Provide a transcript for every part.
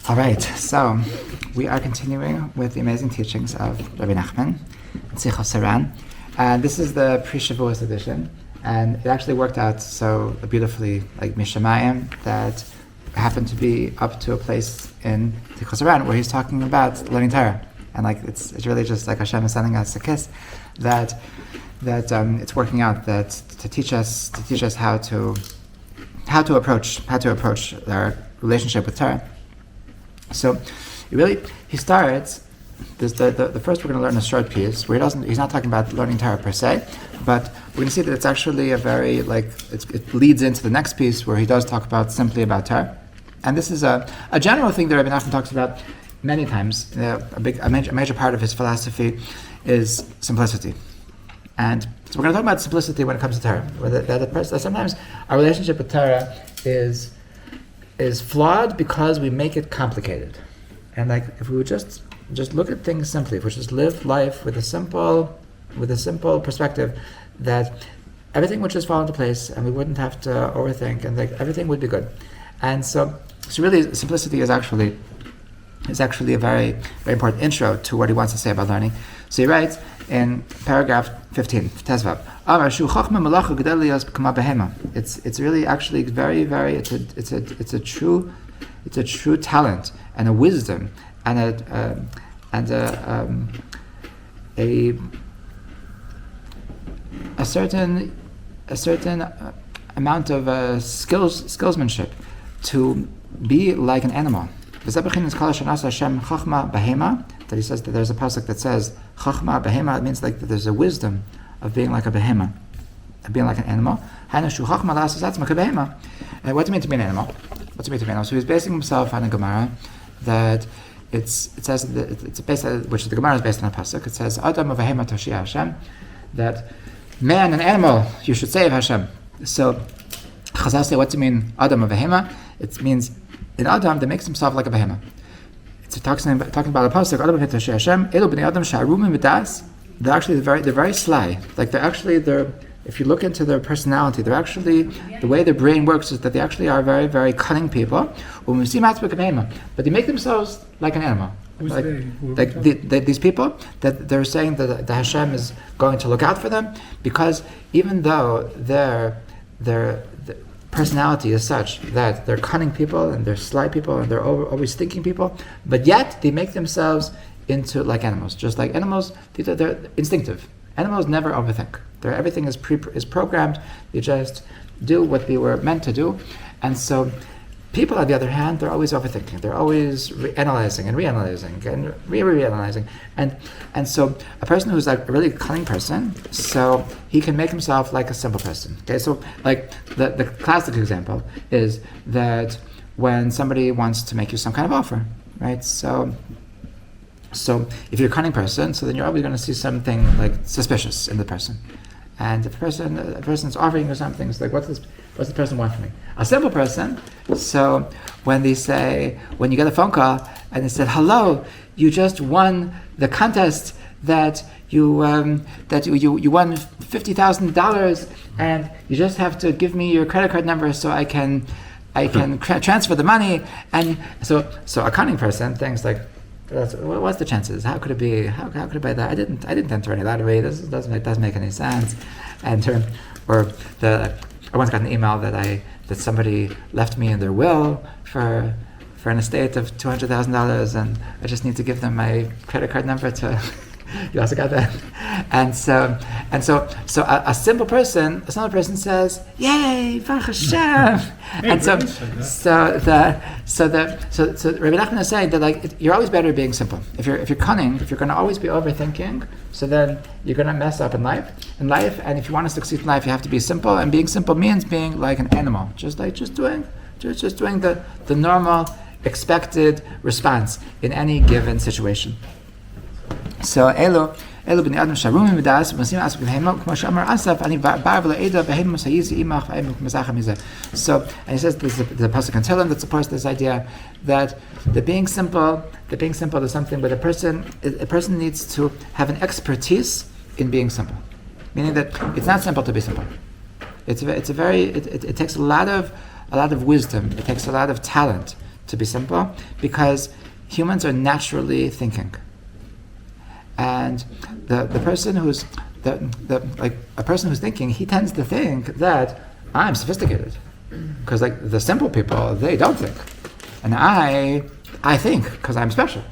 All right, so we are continuing with the amazing teachings of Rabbi Nachman, Sichos Haran. And this is the pre-Shavuos edition, and it actually worked out so beautifully, like Mishamayim, that happened to be up to a place in Sichos Haran where he's talking about learning Torah. And like it's really just like Hashem is sending us a kiss that it's working out, that to teach us how to approach our relationship with Torah. So he starts this, the first we're going to learn a short piece where he's not talking about learning Torah per se, but we're going to see that it's actually a very it leads into the next piece where he does talk simply about Torah. And this is a general thing that Rabbi Nachman talks about many times. A major part of his philosophy is simplicity. And so we're going to talk about simplicity when it comes to Torah. That sometimes our relationship with Torah is flawed because we make it complicated. And if we would just look at things simply, if we just live life with a simple perspective, that everything would just fall into place and we wouldn't have to overthink, and everything would be good. And so really simplicity is actually a very, very important intro to what he wants to say about learning. So he writes in paragraph 15, Tezvav, it's really actually very, very, it's a true talent and a wisdom and a certain amount of skillsmanship to be like an animal. That he says that there's a pasuk that says chachma behema. It means that there's a wisdom of being like a behema, of being like an animal. And what does it mean to be an animal? So he's basing himself on a Gemara that it says that it's based, which the Gemara is based on a pasuk. It says Adam of behema toshia Hashem, that man and animal you should save Hashem. So Chazal say, what do you mean Adam of behema? It means in Adam that makes himself like a behema. It's talking about a pasuk. Adam v'Toshei Hashem. Elu b'nei Adam sha'arumim v'das. They're very sly. If you look into their personality, the way their brain works is that they actually are very, very cunning people. But they make themselves like an animal. These people that they're saying that the Hashem is going to look out for them, because even though their personality is such that they're cunning people and they're sly people and they're always thinking people, but yet they make themselves into like animals. Just like animals, they're instinctive. Animals never overthink. Everything is programmed. They just do what they were meant to do. And so people, on the other hand, they're always overthinking. They're always analyzing and reanalyzing and reanalyzing. And so a person who's like a really cunning person, so he can make himself like a simple person. Okay, so like the classic example is that when somebody wants to make you some kind of offer, right? So if you're a cunning person, so then you're always going to see something like suspicious in the person. And if a person's offering you something, it's like, what's the person want from me? A simple person, so when you get a phone call and they said, hello, you just won the contest that you won $50,000, and you just have to give me your credit card number so I can transfer the money. And so a cunning person thinks like, what's the chances? How could it be? How could it be that I didn't enter any lottery? This doesn't make any sense. I once got an email that somebody left me in their will for an estate of $200,000, and I just need to give them my credit card number to. You also got that, and so a simple person says, "Yay, Baruch Hashem!" And so Rabbi Nachman is saying that you're always better being simple. If you're cunning, if you're going to always be overthinking, so then you're going to mess up in life. And if you want to succeed in life, you have to be simple. And being simple means being like an animal, just doing the normal expected response in any given situation. So Elo b'nei Adam sharumim v'das v'nosim asuk b'hema k'mo she'amar Asaf ani bar v'lo eda b'hema sayizi imach v'ayim k'mezacham mizeh. So, and he says there's a pasuk in Tehillim that supports this idea that the being simple is something, but a person needs to have an expertise in being simple, meaning that it's not simple to be simple. It takes a lot of wisdom. It takes a lot of talent to be simple because humans are naturally thinking. And the person who's a person who's thinking, he tends to think that I'm sophisticated. Because like the simple people, they don't think. And I think because I'm special.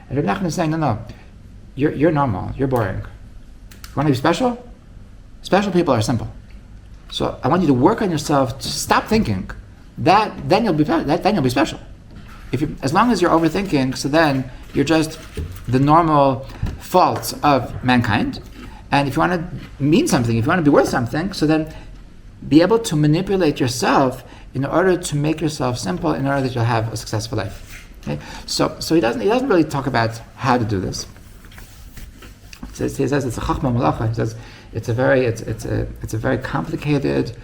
And Rabbi Nachman is saying, no, you're normal, you're boring. You want to be special? Special people are simple. So I want you to work on yourself to stop thinking. Then you'll be special. As long as you're overthinking, so then you're just the normal faults of mankind. And if you want to mean something, if you want to be worth something, so then be able to manipulate yourself in order to make yourself simple, in order that you'll have a successful life. Okay? So he doesn't really talk about how to do this. He says it's a chachma malacha. He says it's a very complicated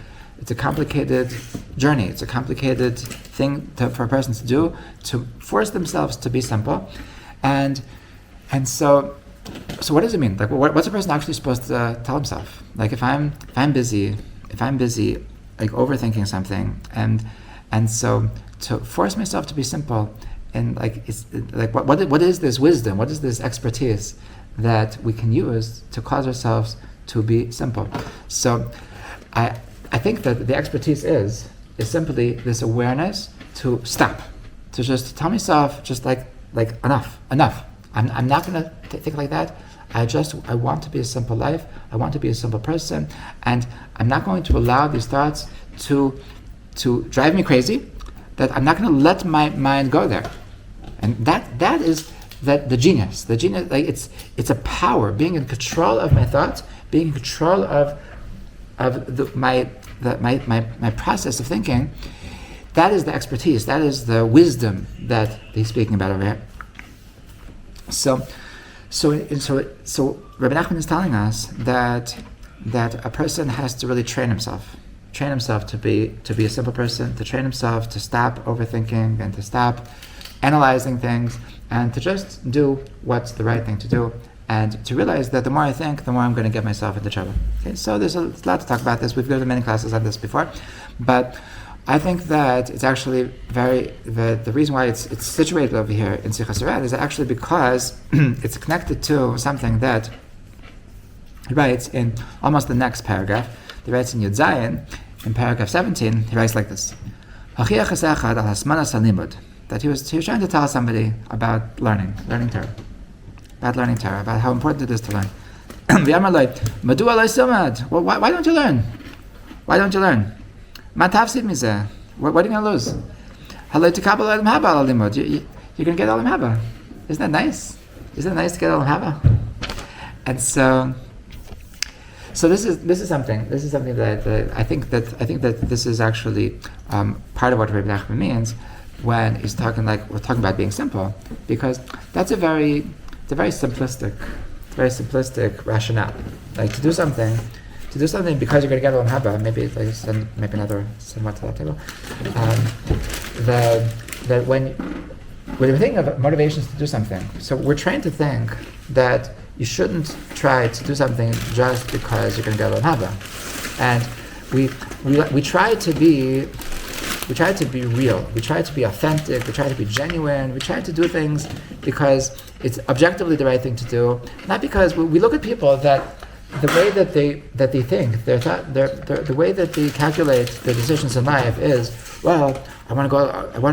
journey. It's a complicated thing for a person to do, to force themselves to be simple, and so what does it mean? Like, what's a person actually supposed to tell himself? Like, if I'm busy, like overthinking something, and so to force myself to be simple, and like it's like what is this wisdom? What is this expertise that we can use to cause ourselves to be simple? So I think that the expertise is simply this awareness to stop, to just tell myself just like enough. I'm not going to think like that. I want to be a simple life. I want to be a simple person, and I'm not going to allow these thoughts to drive me crazy. That I'm not going to let my mind go there, and that is the genius. The genius, like it's a power, being in control of my thoughts, being in control of my process of thinking. That is the expertise. That is the wisdom that he's speaking about over here. So Rabbi Nachman is telling us that a person has to really train himself to be a simple person, to train himself to stop overthinking and to stop analyzing things, and to just do what's the right thing to do, and to realize that the more I think, the more I'm going to get myself into trouble. Okay, so there's a lot to talk about this. We've given many classes on this before, but I think that it's actually the reason why it's situated over here in Sichos Haran is actually because it's connected to something that he writes in almost the next paragraph. He writes in Yud Zayin, in paragraph 17, he writes like this: that he was trying to tell somebody about learning Torah, about how important it is to learn. Well, why don't you learn? Why don't you learn? What are you going to lose? You're going to get Olam Haba. Isn't that nice? Isn't it nice to get Olam Haba? And so this is something that I think that this is actually part of what Rabbi Nachman means when he's talking we're talking about being simple, because that's a very simplistic rationale. Like to do something because you're going to get Olam Haba. Maybe another somewhat to that table. That when we're thinking of motivations to do something, so we're trained to think that you shouldn't try to do something just because you're going to get Olam Haba, and we try to be real. We try to be authentic. We try to be genuine. We try to do things because it's objectively the right thing to do, not because we look at people that the way that they think, the way that they calculate their decisions in life is, well, I want to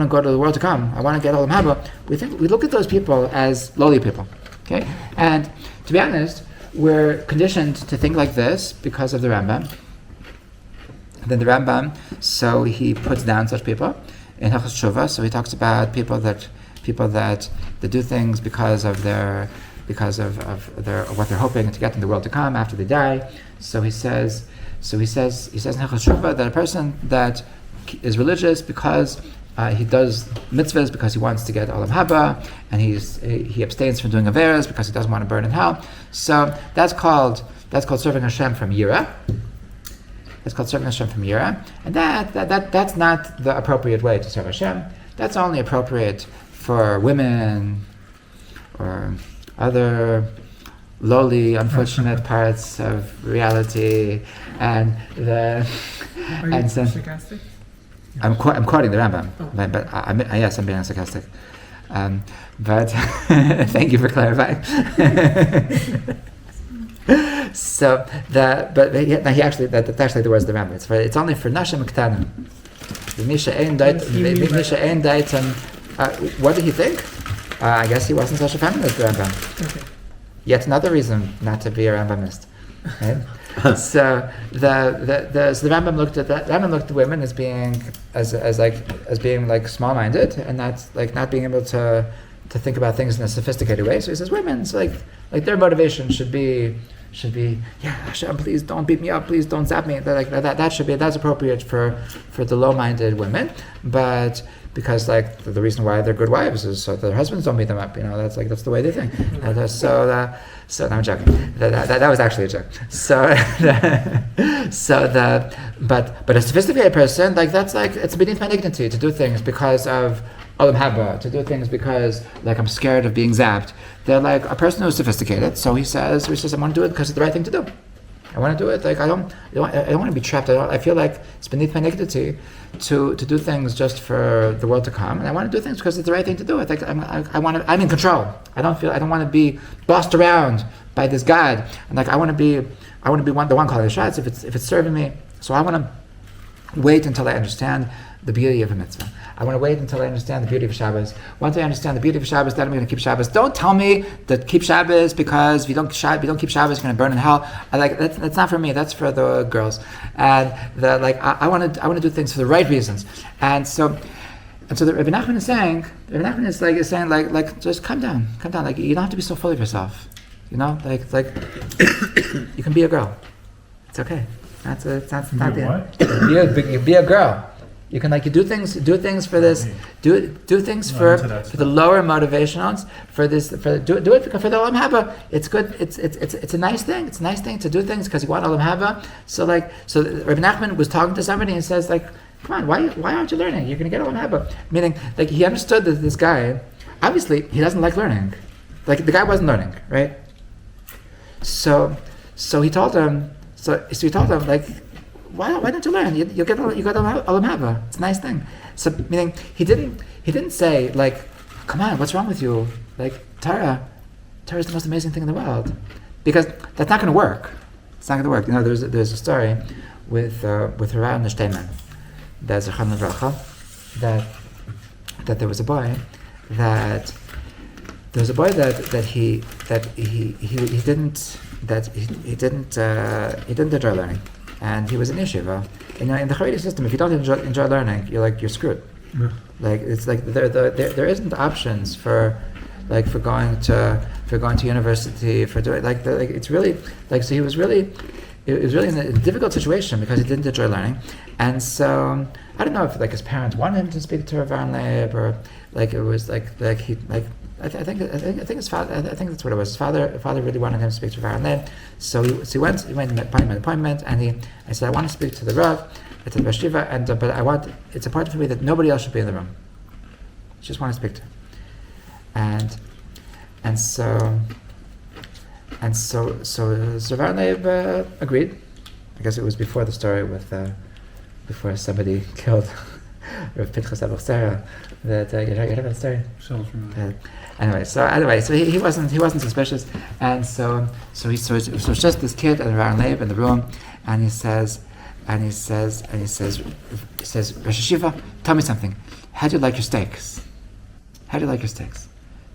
go to the world to come. I want to get Olam Haba. We look at those people as lowly people, okay? And to be honest, we're conditioned to think like this because of the Rambam. Then the Rambam, so he puts down such people in Hilchos Tshuva. So he talks about people that do things because of what they're hoping to get in the world to come after they die. So he says in Hilchos Tshuva that a person that is religious because he does mitzvahs because he wants to get Olam Haba, and he abstains from doing averos because he doesn't want to burn in hell. So that's called serving Hashem from Yira. It's called serving Hashem from Yira, and that's not the appropriate way to serve Hashem. That's only appropriate for women or other lowly, unfortunate parts of reality, and Are you sarcastic? I'm quoting the Rambam, but yes, I'm being sarcastic. But thank you for clarifying. So that's actually the words of the Rambam. It's only for nashim ktanim. What did he think? I guess he wasn't such a feminist, the Rambam. Okay. Yet another reason not to be a Rambamist. Right? So the Rambam looked at that. Rambam looked at women as being being small-minded and not being able to think about things in a sophisticated way. So he says women's like their motivation should be Hashem, please don't beat me up, please don't zap me. That's appropriate for the low-minded women, but because the reason why they're good wives is so their husbands don't beat them up. That's the way they think. So no, I'm joking. That was actually a joke. But a sophisticated person it's beneath my dignity to do things because of olam haba, to do things because I'm scared of being zapped. They're like a person who's sophisticated. So he says I want to do it because it's the right thing to do. I want to do it. I don't want to be trapped. I feel like it's beneath my dignity to do things just for the world to come, and I want to do things because it's the right thing to do. I'm in control. I don't want to be bossed around by this God, and I want to be the one calling the shots if it's serving me. So I want to wait until I understand the beauty of a mitzvah. I want to wait until I understand the beauty of Shabbos. Once I understand the beauty of Shabbos, then I'm going to keep Shabbos. Don't tell me that keep Shabbos because if you don't keep Shabbos, you're going to burn in hell. That's not for me. That's for the girls. And I want to do things for the right reasons. And so the Rabbi Nachman is saying, just calm down. You don't have to be so full of yourself. You can be a girl. It's okay. That's not the end. Be a girl. You can you do things for this, do things for the lower motivations, do it for the olam haba. It's good. It's a nice thing. It's a nice thing to do things because you want olam haba. So Rabbi Nachman was talking to somebody and says come on, why aren't you learning? You're going to get olam haba. Meaning he understood that this guy, obviously he doesn't like learning. The guy wasn't learning, right? So he told him. So he told him why don't you learn? You got olam haba. It's a nice thing. So meaning he didn't say come on, what's wrong with you? Torah is the most amazing thing in the world, because that's not going to work. It's not going to work. There's a story with Haran and Shteiman. There's a Chana Vracha that there was a boy that he didn't enjoy learning. And he was in yeshiva. In the Haredi system, if you don't enjoy learning, you're screwed. Yeah. There isn't options for going to university, for doing it's really so he was really it was really in a difficult situation because he didn't enjoy learning, and so I don't know if his parents wanted him to speak to Rav Aaron Leib, or it was he I think his father. I think that's what it was. His father really wanted him to speak to Rav Aaron Leib, so he went and met an appointment, and I said, I want to speak to the Rav at the Yeshiva, but it's important for me that nobody else should be in the room. I just want to speak to him, and so Rav Aaron Leib agreed. I guess it was before the story before somebody killed Rav Pinchas Abuchsera. That you heard about the story? Anyway, so he wasn't suspicious, and so it's just this kid and Rav Aaron Leib in the room, and he says, Rosh Hashiva, tell me something. How do you like your steaks?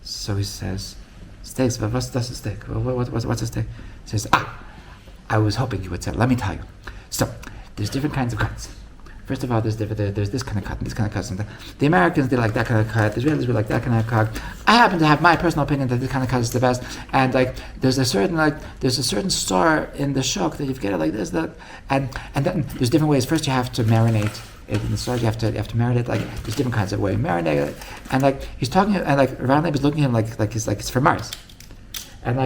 So he says, steaks. What's a steak? What's a steak? He says, I was hoping you would say. Let me tell you. So there's different kinds of cuts. First of all, there's this kind of cut, and this kind of cut. The Americans, they like that kind of cut. The Israelis would like that kind of cut. I happen to have my personal opinion that this kind of cut is the best. And there's a certain store in the shuk that you get it like this, and then there's different ways. First, you have to marinate it in the store. You have to marinate. There's different kinds of way marinate it. And he's talking, and Aaron Leib is looking at him like it's from Mars. And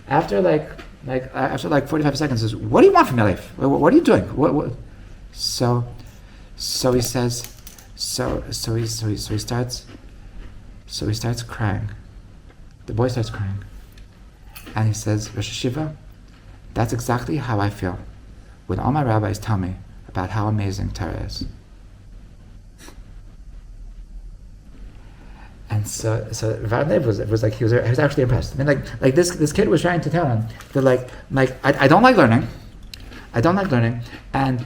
after 45 seconds, says, "What do you want from your life? What are you doing? What?" So he says, so he starts crying. The boy starts crying, and he says, Rosh Hashiva, that's exactly how I feel when all my rabbis tell me about how amazing Torah is. And so Varan Lev was like he was actually impressed. I mean, like this kid was trying to tell him that like I don't like learning, and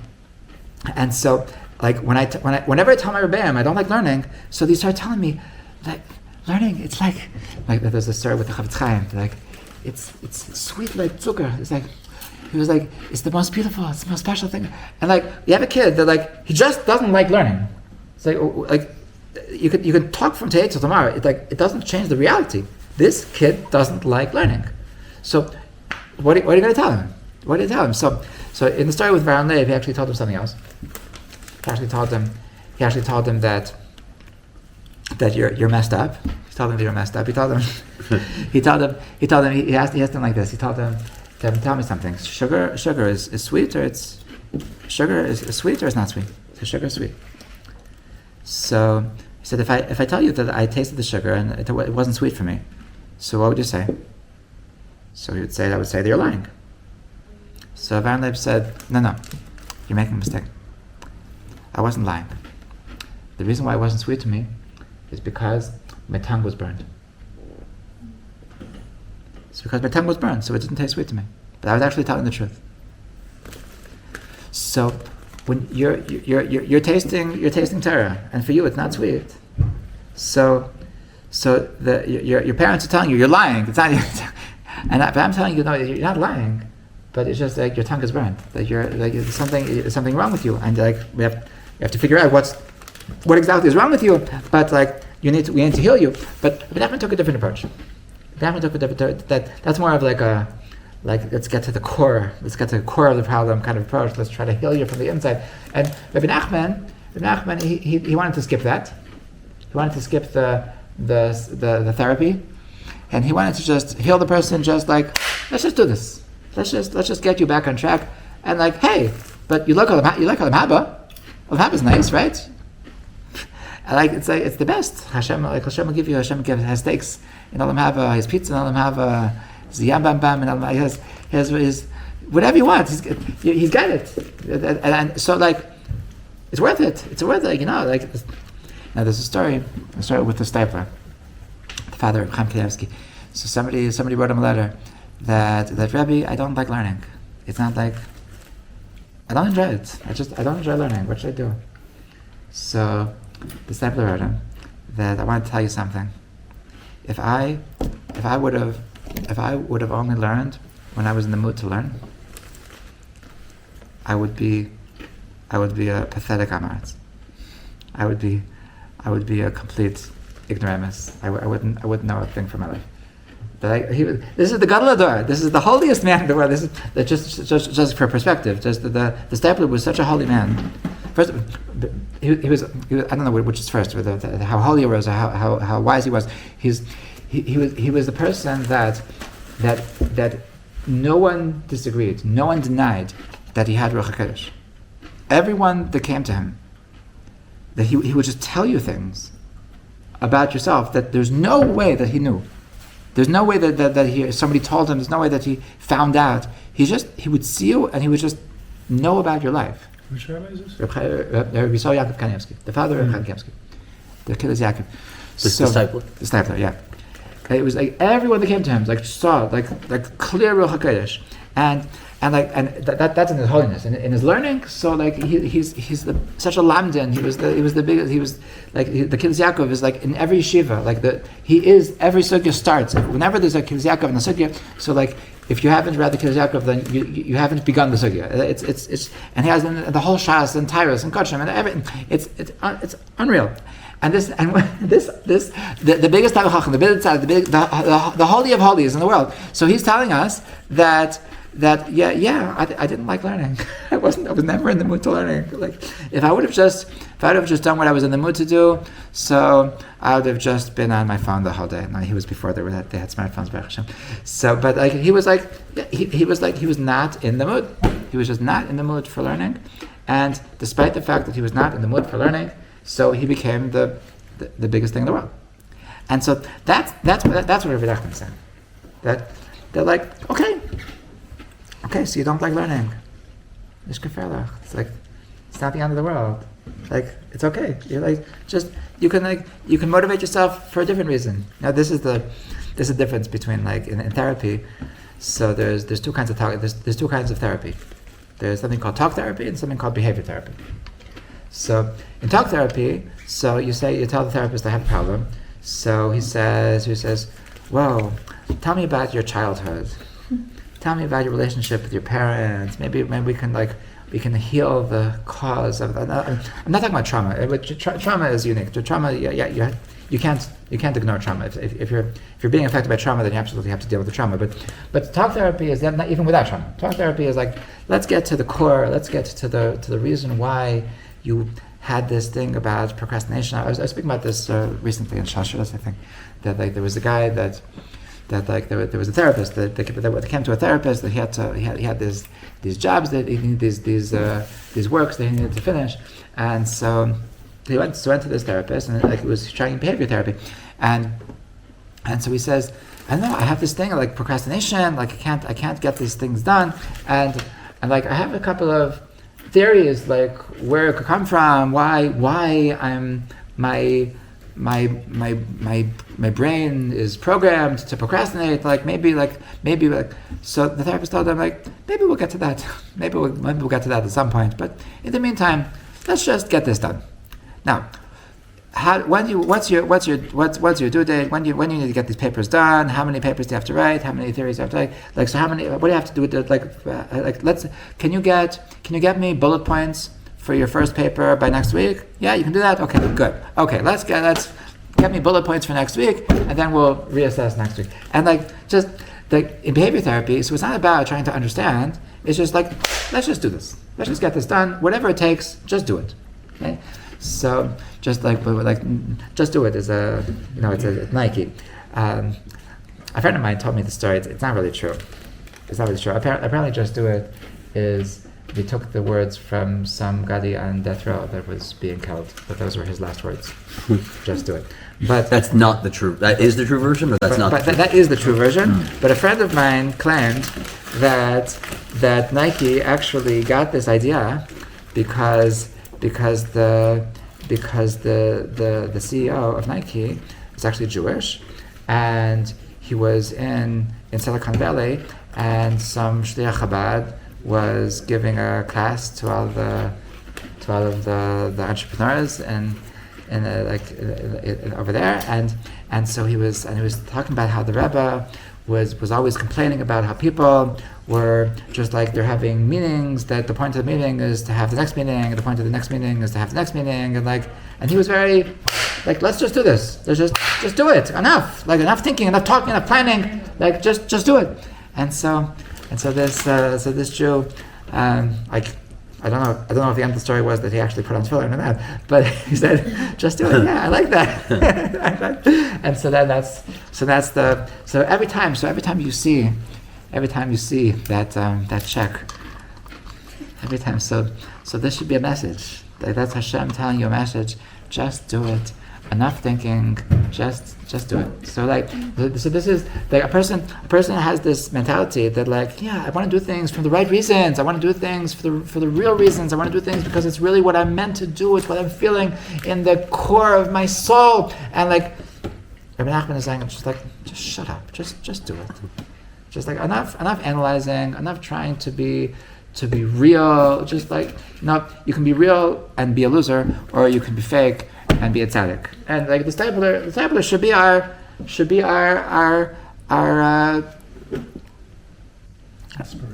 so like whenever I tell my rebbeim I don't like learning, so they start telling me like learning it's like there's a story with the Chavetz Chaim, like it's sweet like zucker. It's like he was like it's the most beautiful, it's the most special thing. And like you have a kid that like he just doesn't like learning. It's like you can talk from today till tomorrow. It doesn't change the reality. This kid doesn't like learning. So what are you going to tell him? What do you tell him? So in the story with Varan Lev, he actually told him something else. He actually told him that you're messed up. He told him that you're messed up. He asked him like this. He told him, tell me something. Sugar is sweet, or it's sugar is sweet or it's not sweet? So sugar is sweet. So he said, if I tell you that I tasted the sugar and it wasn't sweet for me, so what would you say? So I would say that you're lying. So Varan Lev said, no, you're making a mistake. I wasn't lying. The reason why it wasn't sweet to me is because my tongue was burned. It's because my tongue was burned, so it didn't taste sweet to me. But I was actually telling the truth. So when you're tasting Torah, and for you it's not sweet. So your parents are telling you you're lying. It's not, but I'm telling you, no, you're not lying. But it's just like your tongue is burned. That you're like there's something wrong with you, and like we have to figure out what exactly is wrong with you. But like we need to heal you. But Nachman took a different approach. Nachman took a different that's more of like a let's get to the core of the problem kind of approach. Let's try to heal you from the inside. And Rabbi Nachman he wanted to skip that. He wanted to skip the therapy, and he wanted to just heal the person. Just like let's just do this. Let's just get you back on track. And like, hey, but you like Olam Haba. Olam Haba is nice, right? It's the best. Hashem will give you. Hashem has steaks in Olam Haba. He has pizza in Olam Haba. He has yam bam bam in Olam Haba. He has whatever you want. He's got it. And so like, it's worth it. It's worth it. You know, like now there's a story with the Stipler, the father of Chaim Kanievsky. So somebody wrote him a letter. That Rebbe, I don't like learning. It's not like I don't enjoy it. I don't enjoy learning. What should I do? So the disciple wrote him that I want to tell you something. If I would have only learned when I was in the mood to learn, I would be a pathetic amaretz. I would be a complete ignoramus. I wouldn't know a thing for my life. This is the Gadol Hador. This is the holiest man in the world. This is just for perspective. Just the Stipler was such a holy man. First, he was I don't know which is first, how holy he was, or how wise he was. He was the person that no one disagreed, no one denied that he had Ruach HaKodesh. Everyone that came to him, that he would just tell you things about yourself that there's no way that he knew. There's no way that somebody told him. There's no way that he found out. He would see you, and he would just know about your life. Which rabbi is this? Rabbi Yaakov Kanievsky, the father of Kanievsky. The kid is Yaakov. The Stipler? The Stipler, yeah. It was like everyone that came to him saw like clear Ruach HaKodesh, and that's in his holiness, in his learning. So like he's such a lamdan. He was the biggest. He was like the Kiddush Yaakov is like in every yeshiva. Like every sugya starts whenever there's a Kiddush Yaakov in the sugya. So like if you haven't read the Kiddush Yaakov, then you haven't begun the sugya. It's and he has the whole Shas and Tyrus and Kodshim and everything. It's unreal. And the biggest Talmid Chacham, the holy of holies in the world. So he's telling us that I didn't like learning. I was never in the mood to learning. Like if I would have just done what I was in the mood to do, so I would have just been on my phone the whole day. No, he was before they had smartphones, Baruch Hashem. So, but like he was not in the mood. He was just not in the mood for learning, and despite the fact that he was not in the mood for learning, so he became the biggest thing in the world. And so that's what Rabbi Nachman said. That they're like, okay, so you don't like learning. It's like, it's not the end of the world. Like, it's okay. You're like, you can motivate yourself for a different reason. Now, this is the difference between like in therapy. So there's two kinds of talk. There's two kinds of therapy. There's something called talk therapy and something called behavior therapy. So in talk therapy, so you tell the therapist I have a problem. So he says, well, tell me about your childhood. Tell me about your relationship with your parents. Maybe we can heal the cause of. I'm not talking about trauma. Trauma is unique. Trauma, you can't ignore trauma. If you're being affected by trauma, then you absolutely have to deal with the trauma. But talk therapy is not even without trauma. Talk therapy is like, let's get to the core. Let's get to the reason why you had this thing about procrastination. I was speaking about this recently in Sichos, I think, that like there was a guy that like there was a therapist that came to a therapist that he had these jobs that he needed these works that he needed to finish, and so he went to this therapist and like he was trying behavior therapy, and so he says, I don't know, I have this thing like procrastination, like I can't get these things done, and like I have a couple of theories like where it could come from, why I'm my brain is programmed to procrastinate. Maybe so the therapist told them like maybe we'll get to that. Maybe we'll get to that at some point. But in the meantime, let's just get this done. Now, what's your due date? When you need to get these papers done? How many papers do you have to write? How many theories do you have to write? Like, so how many? What do you have to do with it? Can you get me bullet points for your first paper by next week? Yeah, you can do that? Okay, good. Okay, let's get me bullet points for next week, and then we'll reassess next week. And just in behavior therapy, so it's not about trying to understand, it's just like, let's just do this. Let's just get this done. Whatever it takes, just do it. Okay? So just just do it is it's Nike. A friend of mine told me the story. It's not really true. It's not really true. Apparently just do it is, he took the words from some Gadi on death row that was being killed, but those were his last words. Just do it. But that's not the true. That is the true version, or that's not. But that is the true version. But a friend of mine claimed that Nike actually got this idea because the CEO of Nike is actually Jewish, and he was in Silicon Valley, and some Shliach Chabad was giving a class to all of the entrepreneurs and over there, and so he was talking about how the Rebbe was always complaining about how people were just like they're having meetings, that the point of the meeting is to have the next meeting, and the point of the next meeting is to have the next meeting, and he was very like, let's just do this. Let's just do it. Enough thinking, enough talking, enough planning. Like just do it. And so this Jew, I don't know if the end of the story was that he actually put on tefillin or not, but he said, "Just do it." Yeah, I like that. And so every time you see that check, every time. So this should be a message. That's Hashem telling you a message. Just do it. Enough thinking. Just do it. So this is like a person has this mentality that I want to do things for the right reasons. I want to do things for the real reasons. I want to do things because it's really what I'm meant to do. It's what I'm feeling in the core of my soul. And Rabbi Nachman is saying, just shut up. Just do it. Just enough analyzing, enough trying to be real. Just you can be real and be a loser, or you can be fake and be a tzaddik. And the stapler should be our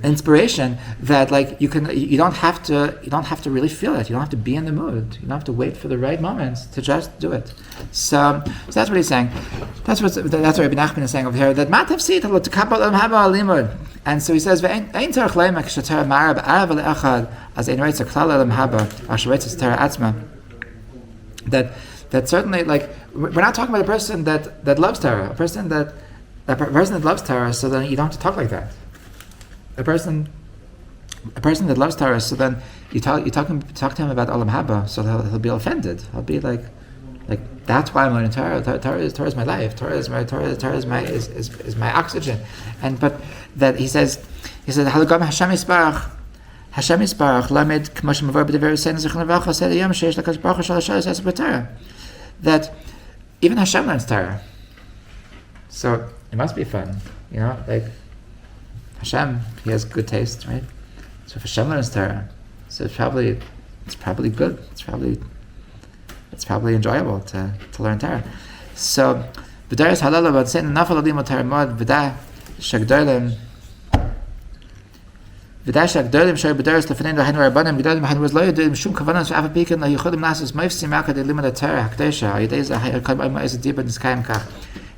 inspiration, that you don't have to really feel it. You don't have to be in the mood. You don't have to wait for the right moments to just do it. So that's what he's saying. That's what Rabbi Nachman is saying over here. That matav sit to kapal haba limud. And so he says, "Ve'ein tzarich leimak shetar marab arav le'achad as ein reitzer klal elam haba asher reitzer tera atzma." That certainly, we're not talking about a person that loves Torah, a person that loves Torah, so then you don't have to talk like that. A person that loves Torah, so then you talk to him about Olam Haba, so he'll be offended. He'll be like that's why I'm learning Torah. Torah is my life. Torah is my oxygen. But that he says Halagam Hashem Yisparach, Hashem Yisbarach Lamed K'moshe Mavor B'Dever Yisrael Zichron Levacha said Yom Sheish L'Kadosh Baruch Hu Shalosh Shalosh Esek B'Torah, that even Hashem learns Torah. So it must be fun, like Hashem, he has good taste, right? So if Hashem learns Torah, so it's probably good. It's probably enjoyable to learn Torah. So B'Daris Halala B'Tzein Nafal Adim Torah Mod V'Dah Shagdolim Shoy B'Daris Lefanein V'Hainu Rabbanim G'Dalim V'Hainu was Lo Yedim Shum Kavanas V'Av Pikin La Yichudim Nasus Ma'ifsim Ma'akad Elimad Torah Hakdesha Yidei Zahayir Kol Ma'is Dibad Niskayim Kach.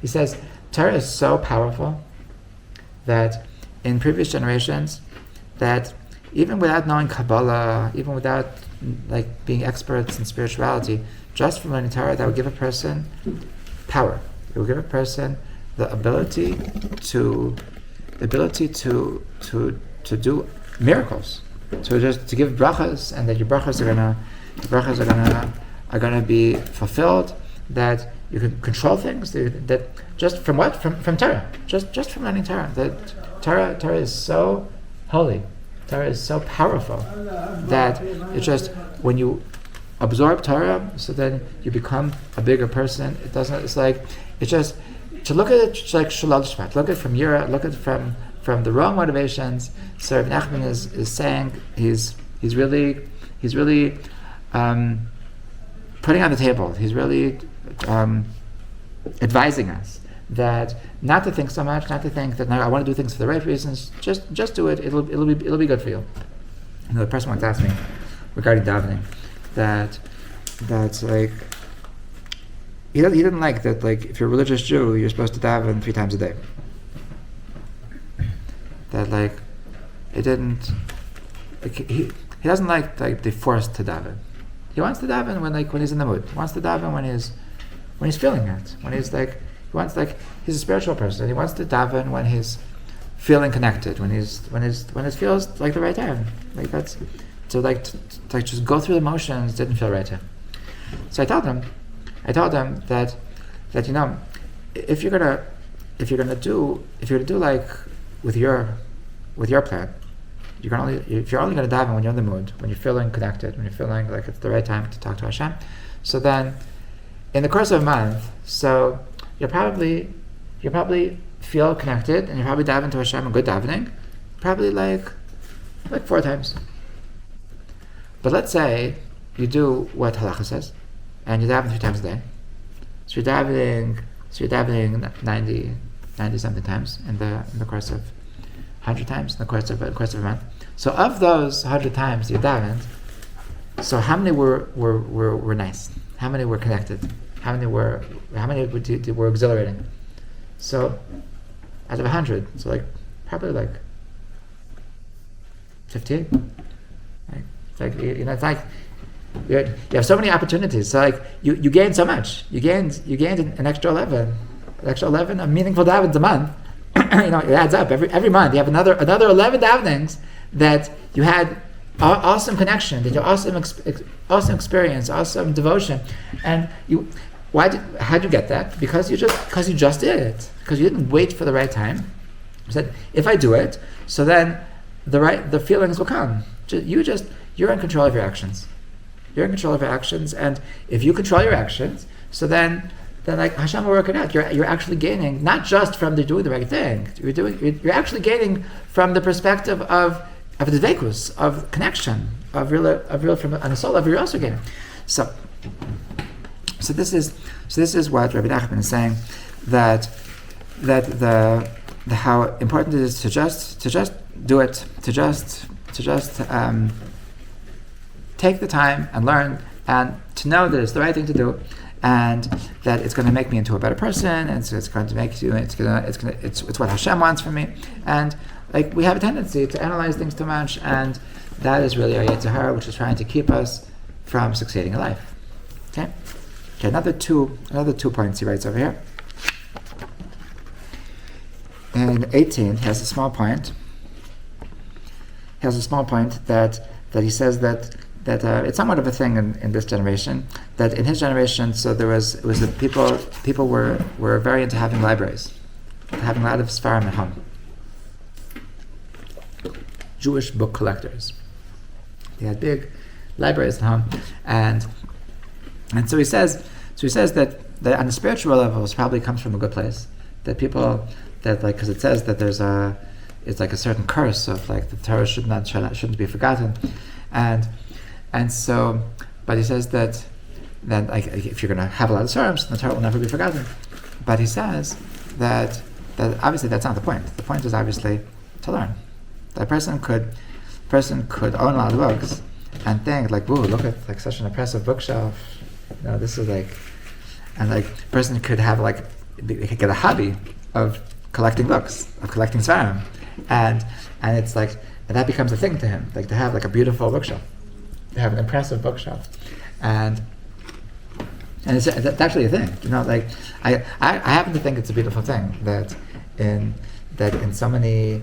He says Torah is so powerful that in previous generations, that even without knowing Kabbalah, even without being experts in spirituality, just from learning Torah, that would give a person power. It would give a person the ability to do miracles, to give brachas, and that your brachas are gonna be fulfilled. That you can control things. That just from what? From Torah. Just from learning Torah. That Torah is so holy. Torah is so powerful that it's just when you absorb Torah, so then you become a bigger person. It's just to look at it just like Shalal Shvat. Look at it from the wrong motivations. So Rabbi Nachman is saying he's really putting on the table. He's really advising us that not to think so much, not to think that no, I want to do things for the right reasons. Just do it. It'll be good for you. The person once asked me regarding davening that's like he didn't like that. Like if you're a religious Jew, you're supposed to daven 3 times a day. That it didn't. He doesn't like the forced to daven. He wants to daven when he's in the mood. He wants to daven when he's feeling it. When he's he's a spiritual person. He wants to daven when he's feeling connected. When it feels like the right time. That's to just go through the motions didn't feel right to him. So I told him that if you're gonna do like with your plan, if you're only going to daven when you're in the mood, when you're feeling connected, when you're feeling like it's the right time to talk to Hashem, so then in the course of a month, so you'll probably feel connected, and you'll probably daven to Hashem, a good davening, probably like 4 times. But let's say you do what halacha says, and you daven 3 times a day. So you're davening 90 something times in the course of 100 times in the course of a month. So of those 100 times you davened, so how many were nice? How many were connected? How many were exhilarating? So out of 100, so probably 15. It's like you have so many opportunities. So you gain so much. You gained an extra 11. An extra 11 of meaningful davens a month. It adds up. Every month you have another 11 davenings that you had awesome connection, that you awesome experience, awesome devotion, and how'd you get that? Because you just did it. Because you didn't wait for the right time. You said, if I do it, so then the feelings will come. You're in control of your actions. You're in control of your actions, and if you control your actions, so then Hashem will work it out. You're actually gaining not just from doing the right thing. You're actually gaining from the perspective of the dveikus, of connection, of real from on a soul level. You're also gaining. So this is what Rabbi Nachman is saying, that the how important it is to just do it, to just take the time and learn, and to know that it's the right thing to do, and that it's going to make me into a better person, and so it's going to make you. It's what Hashem wants from me, and we have a tendency to analyze things too much, and that is really our Yetzer Hara, which is trying to keep us from succeeding in life. Okay. Another two points he writes over here. In 18, he has a small point. He has a small point that he says that it's somewhat of a thing in this generation. That in his generation, so people were very into having libraries, having a lot of Sfarim at home. Jewish book collectors. They had big libraries at home, and so he says that on the spiritual level, it probably comes from a good place. That people that like, because it says that it's like a certain curse of like the Torah shouldn't be forgotten, and so, but he says that like if you're going to have a lot of Torahs, the Torah will never be forgotten. But he says that obviously that's not the point. The point is obviously to learn. That person could own a lot of books and think like, "Whoa, look at like such an impressive bookshelf." This is like, and like a person could have like, they could get a hobby of collecting books, of collecting svarim, and it's like, and that becomes a thing to him, like to have like a beautiful bookshelf, to have an impressive bookshelf, and it's actually a thing. Like I happen to think it's a beautiful thing that in so many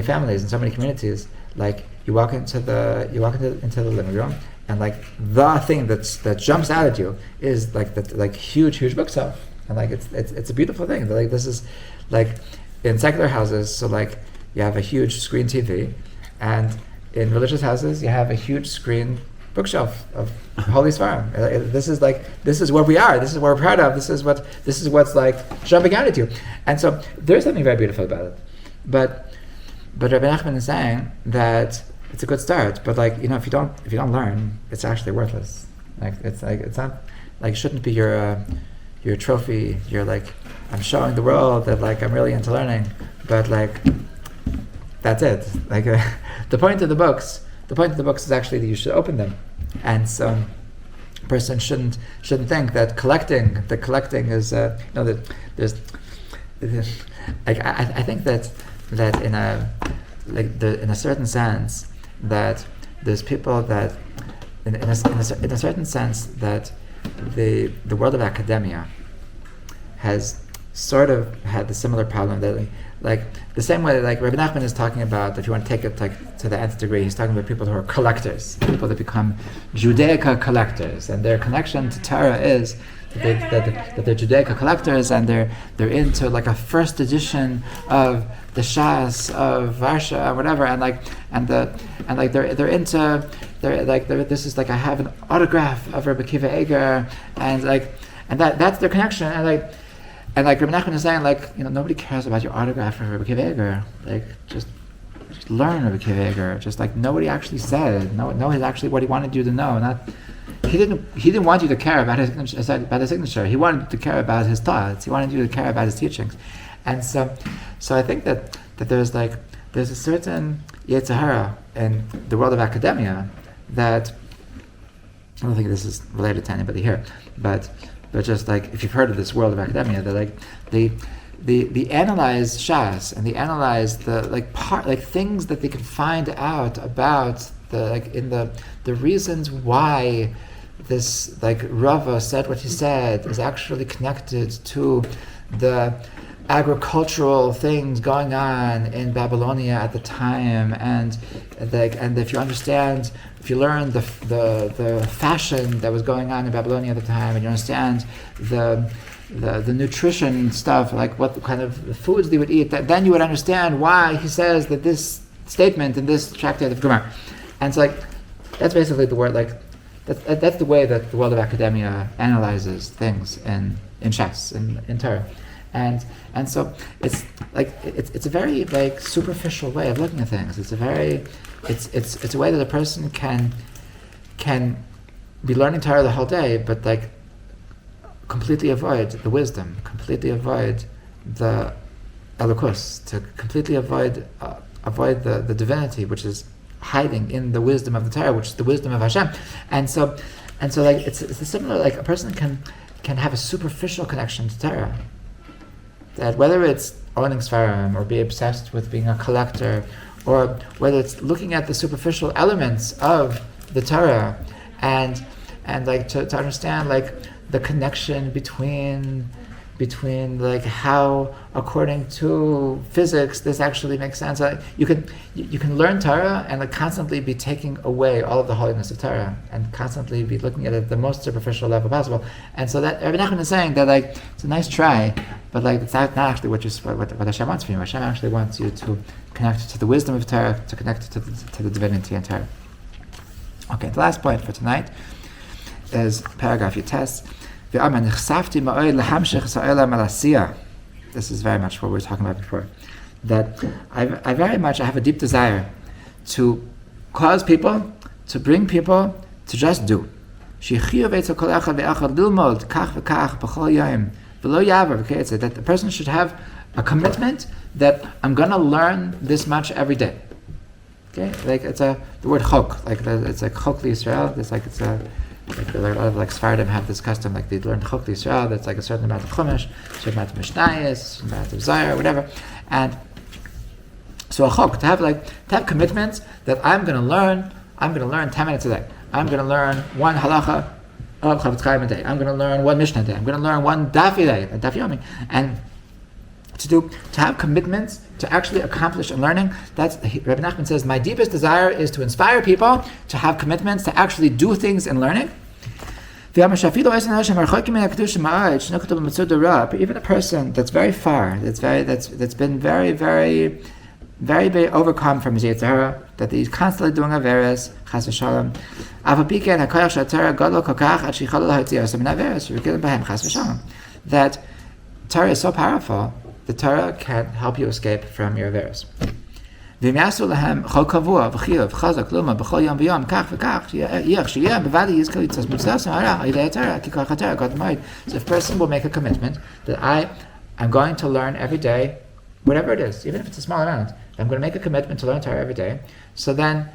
families, in so many communities, like you walk into the living room, and like the thing that jumps out at you is like that like huge bookshelf, and like it's a beautiful thing. Like this is like in secular houses, so like you have a huge screen TV, and in religious houses you have a huge screen bookshelf of holy svarim. This is what we are. This is what we're proud of. This is what's like jumping out at you, and so there's something very beautiful about it. But Rabbi Nachman is saying that it's a good start, but like if you don't learn, it's actually worthless. Like it's not like it shouldn't be your trophy. You're like, I'm showing the world that like I'm really into learning, but like that's it. Like the point of the books is actually that you should open them, and so a person shouldn't think that collecting is that there's like I think that in a certain sense that there's people that in a certain sense that the world of academia has sort of had the similar problem that like the same way like Rabbi Nachman is talking about, if you want to take it like to the nth degree, he's talking about people who are collectors, people that become Judaica collectors, and their connection to Torah is that they're Judaica collectors, and they're into like a first edition of the Shas of Varsha or whatever, and this is like, I have an autograph of Rabbi Akiva Eger, and that's their connection, and Rabbi Nachman is saying like, nobody cares about your autograph of Rabbi Akiva Eger, like just learn Rabbi Akiva Eger, just like nobody actually said, know is actually what he wanted you to know, not. He didn't want you to care about his signature. He wanted to care about his thoughts. He wanted you to care about his teachings, and so I think that there's a certain Yetzer Hara in the world of academia that I don't think this is related to anybody here, but just like if you've heard of this world of academia, that like they analyze Shas and they analyze the things that they can find out about the reasons why this Rava said what he said is actually connected to the agricultural things going on in Babylonia at the time, and if you learn the fashion that was going on in Babylonia at the time, and you understand the nutrition stuff, like what kind of foods they would eat, then you would understand why he says that this statement in this tractate of Gemara. And it's like, that's basically the word, that's the way that the world of academia analyzes things in Shas, in Torah. And so it's a very superficial way of looking at things. It's a way that a person can be learning Torah the whole day, but completely avoid the wisdom, completely avoid the elokus, to completely avoid the divinity, which is hiding in the wisdom of the Torah, which is the wisdom of Hashem. And so it's a similar, a person can have a superficial connection to Torah, that whether it's owning Sfarim or be obsessed with being a collector, or whether it's looking at the superficial elements of the Torah and to understand the connection between how, according to physics, this actually makes sense. You can learn Torah and constantly be taking away all of the holiness of Torah, and constantly be looking at it at the most superficial level possible. And so that Rabbi Nachman is saying that it's a nice try, but it's not actually what Hashem wants from you. Hashem actually wants you to connect to the wisdom of Torah, to connect to the divinity in Torah. Okay, the last point for tonight is paragraph Yutes. This is very much what we were talking about before. That I have a deep desire to cause people, to bring people to just do. That the person should have a commitment that I'm going to learn this much every day. Okay, like the word chok, it's like chok l'Yisrael. It's like a lot of Sfardim have this custom, like they learn chok l'Yisrael. That's like a certain amount of chumash, a certain amount of mishnayos, a certain amount of zayar, whatever. And so a chok, to have commitments that I'm going to learn 10 minutes a day. I'm going to learn one halacha of Chavetz Chaim a day. I'm going to learn one mishnah a day. I'm going to learn one daf a day, a daf yomi, and to have commitments to actually accomplish in learning. That's Rabbi Nachman says, my deepest desire is to inspire people to have commitments to actually do things in learning. Even a person that's very far, that's been very, very, very, very overcome from his Yetzer Hara, that he's constantly doing averes, chas v'shalom. That Torah is so powerful, the Torah can help you escape from your averes. So if a person will make a commitment that I'm going to learn every day, whatever it is, even if it's a small amount, I'm going to make a commitment to learn Torah every day, so then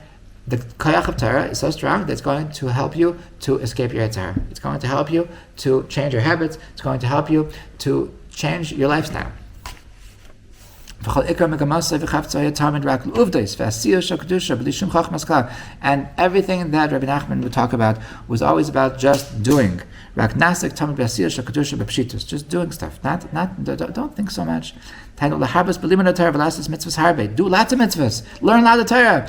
the koyach of Torah is so strong that it's going to help you to escape your Yetzer Hara. It's going to help you to change your habits. It's going to help you to change your lifestyle. And everything that Rabbi Nachman would talk about was always about just doing. Just doing stuff. Don't think so much. Do lots of mitzvahs. Learn lots of Torah.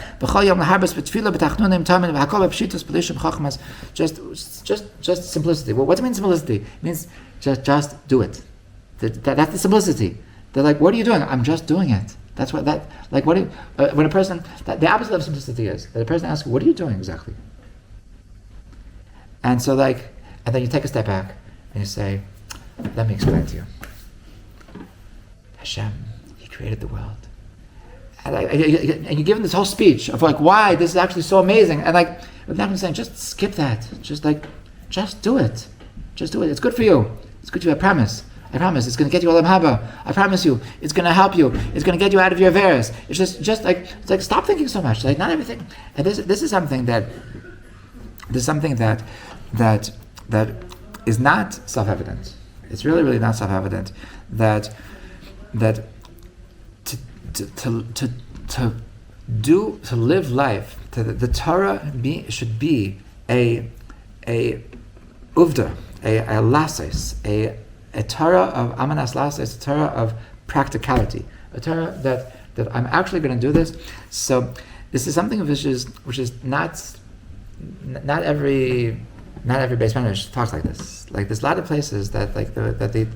Just simplicity. Well, what does it mean simplicity? It means just do it. That's the simplicity. They're like, what are you doing? I'm just doing it. That's what that, like, what do you, when a person, the opposite of simplicity is that a person asks, what are you doing exactly? And so and then you take a step back and you say, let me explain to you. Hashem, He created the world. And you give him this whole speech of why this is actually so amazing. And with Nachman saying, just skip that. Just do it. Just do it. It's good for you. It's good for you, I promise. I promise, it's going to get you olam haba. I promise you, it's going to help you. It's going to get you out of your averes. It's just stop thinking so much. Not everything. And this is something that is not self-evident. It's really, really not self-evident that to live life, the Torah should be a uvda, a lasis, a Torah of amanas lasis, a Torah of practicality, a Torah that I'm actually going to do this. So this is something which is not every base manager talks like this. There's a lot of places that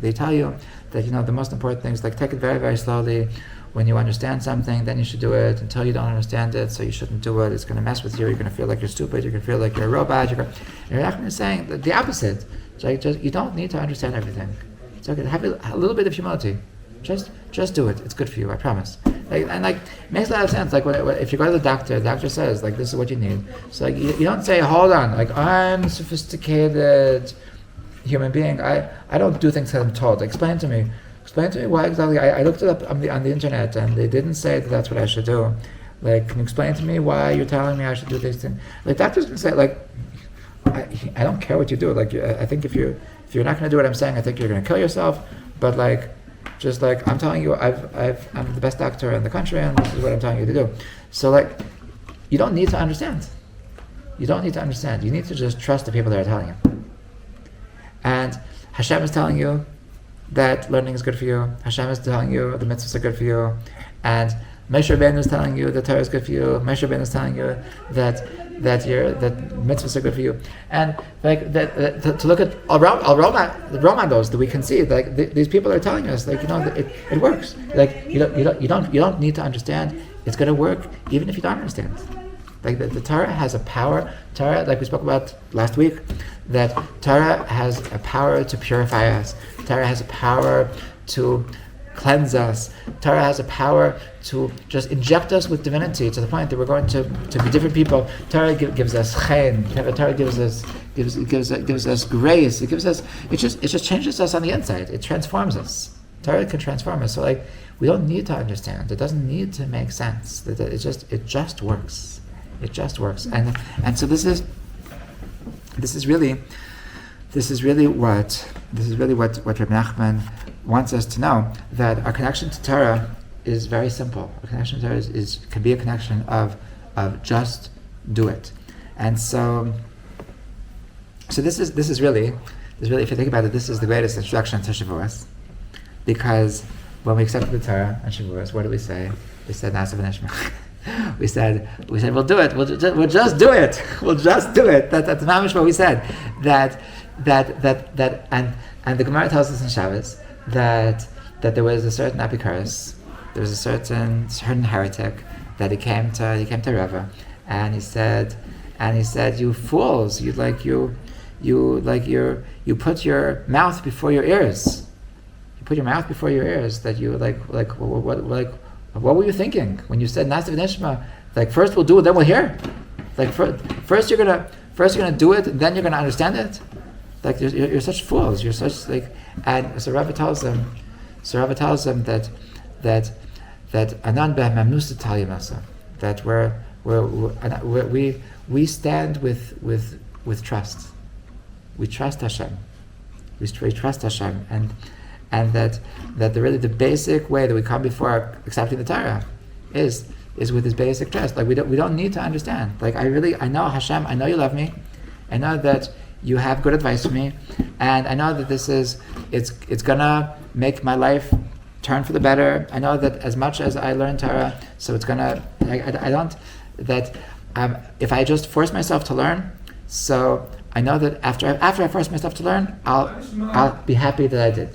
they tell you that the most important things, take it very, very slowly. When you understand something, then you should do it. Until you don't understand it, so you shouldn't do it. It's going to mess with you. You're going to feel like you're stupid. You're going to feel like you're a robot. And Nachman is saying the opposite. You don't need to understand everything. It's okay. Have a little bit of humility. Just do it. It's good for you. I promise. It makes a lot of sense. If you go to the doctor says this is what you need. So you don't say, hold on. I'm a sophisticated human being. I don't do things that I'm told. Explain to me why exactly. I looked it up on the internet and they didn't say that's what I should do. Can you explain to me why you're telling me I should do these things? Doctors can say I don't care what you do. I think if you're not going to do what I'm saying, I think you're going to kill yourself. But I'm telling you, I'm the best doctor in the country, and this is what I'm telling you to do. So you don't need to understand. You don't need to understand. You need to just trust the people that are telling you. And Hashem is telling you that learning is good for you. Hashem is telling you the mitzvahs are good for you. And Moshe Rabbeinu is telling you that Torah is good for you. Moshe Rabbeinu is telling you that mitzvahs are good for you. And to look at all around those that we can see, these people are telling us, it works. You don't need to understand. It's going to work even if you don't understand. Like the Torah has a power. Torah, like we spoke about last week, that Torah has a power to purify us. Torah has a power to cleanse us. Torah has a power to just inject us with divinity to the point that we're going to be different people. Torah gives us chen. Torah gives us grace. It just changes us on the inside. It transforms us. Torah can transform us. So like we don't need to understand. It doesn't need to make sense. It just works. It just works. And so this is really what Rabbi Nachman wants us to know, that our connection to Torah is very simple. Our connection to Torah can be a connection of just do it. And so this is really, if you think about it, this is the greatest introduction to Shavuos, because when we accepted the Torah on Shavuos, what did we say? We said Na'aseh v'nishma. We said we'll do it. We'll just do it. We'll just do it. That's mamish what we said. That and the Gemara tells us in Shabbos that there was a certain apikaris, there was a certain heretic that he came to Rava, and he said, you fools, you put your mouth before your ears. You put your mouth before your ears. That you what were you thinking when you said Na'aseh v'nishma? Like first we'll do it, then we'll hear. Like first you're gonna do it, and then you're gonna understand it. Like you're such fools. You're such like. And so Rava tells them that anan b'mamnusa talyamasa, that we stand with trust. We trust Hashem. We trust Hashem, and that the basic way that we come before accepting the Torah is with this basic trust. Like we don't need to understand. Like I know Hashem. I know you love me. I know that you have good advice for me, and I know that it's gonna make my life turn for the better. I know that as much as I learn Torah, so it's gonna. If I just force myself to learn, so I know that after I force myself to learn, I'll be happy that I did.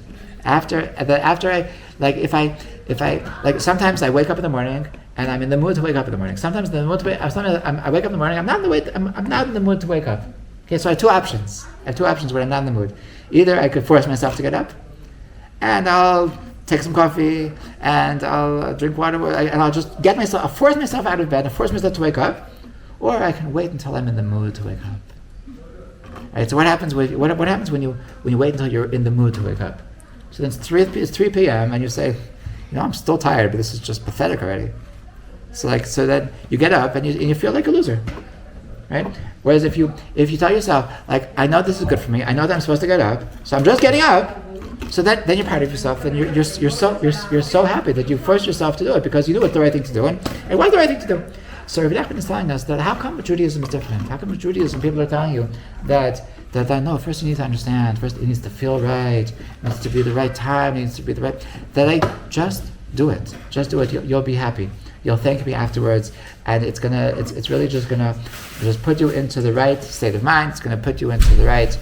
Sometimes I wake up in the morning and I'm in the mood to wake up in the morning. Sometimes I wake up in the morning. I'm not in the mood to wake up. Okay, so I have two options. When I'm not in the mood. Either I could force myself to get up, and I'll take some coffee, and I'll drink water, and I'll just I'll force myself out of bed, and force myself to wake up, or I can wait until I'm in the mood to wake up. Right. So what happens when you wait until you're in the mood to wake up? So then it's 3 p.m. and you say, I'm still tired, but this is just pathetic already. So then you get up and you feel like a loser. Right? Whereas if you tell yourself, like, I know this is good for me, I know that I'm supposed to get up, so I'm just getting up, so then you're proud of yourself, and you're so happy that you forced yourself to do it because you knew it's the right thing to do, and it was the right thing to do. So Rabbi Nachman is telling us that how come with Judaism is different? How come with Judaism people are telling you that no, first you need to understand, first it needs to feel right, it needs to be the right time, it needs to be the right, just do it. Just do it. You'll be happy. You'll thank me afterwards, and it's really just gonna put you into the right state of mind. It's gonna put you into the right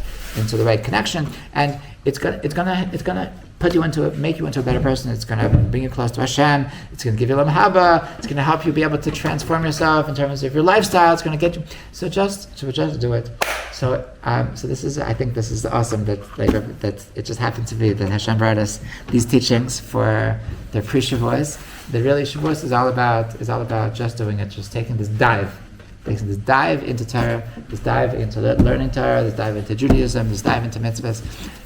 connection, and it's gonna put you make you into a better person. It's gonna bring you close to Hashem. It's gonna give you lam haba. It's gonna help you be able to transform yourself in terms of your lifestyle. It's gonna get you. So just do it. So I think this is awesome that it just happened to be that Hashem brought us these teachings for the pre-Shavuos. That really Shavuos is all about just doing it, just taking this dive into Torah, this dive into learning Torah, this dive into Judaism, this dive into mitzvahs,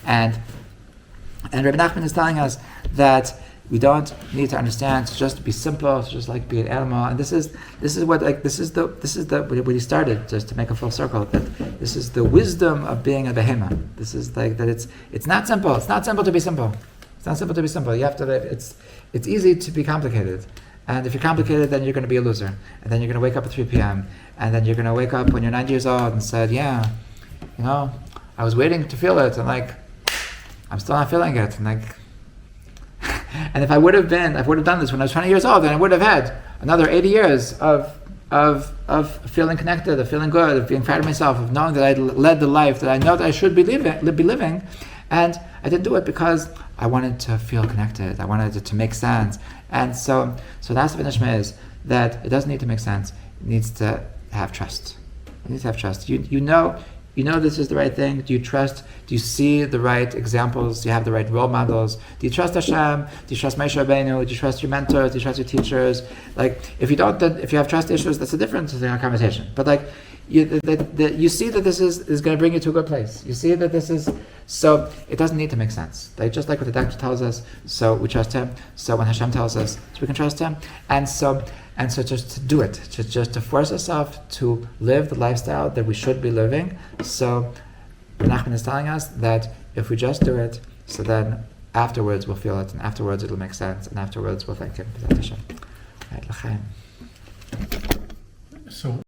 and Rabbi Nachman is telling us that we don't need to understand to just be simple, to just like be an animal. And this is what he started, just to make a full circle. That this is the wisdom of being a behemoth. This is like that. It's not simple. It's not simple to be simple. It's not simple to be simple. You have to. It's easy to be complicated. And if you're complicated, then you're going to be a loser. And then you're going to wake up at 3 p.m. And then you're going to wake up when you're 90 years old and said, I was waiting to feel it, and like, I'm still not feeling it, and like. And if I would have done this when I was 20 years old, then I would have had another 80 years of feeling connected, of feeling good, of being proud of myself, of knowing that I led the life that I know that I should be living, and I didn't do it because I wanted to feel connected. I wanted it to make sense, and so that's the nishma is that it doesn't need to make sense. It needs to have trust. You need to have trust. You know this is the right thing. Do you trust? Do you see the right examples? Do you have the right role models? Do you trust Hashem? Do you trust Moshe Rabbeinu? Do you trust your mentors? Do you trust your teachers? Like, if you don't, then if you have trust issues, that's a different conversation. But like, you see that this is going to bring you to a good place. You see that this is, so it doesn't need to make sense. Like, just like what the doctor tells us, so we trust him. So when Hashem tells us, so we can trust him. And so just to do it, just to force ourselves to live the lifestyle that we should be living. So Nachman is telling us that if we just do it, so then afterwards we'll feel it, and afterwards it'll make sense, and afterwards we'll thank him. Right, l'chaim. So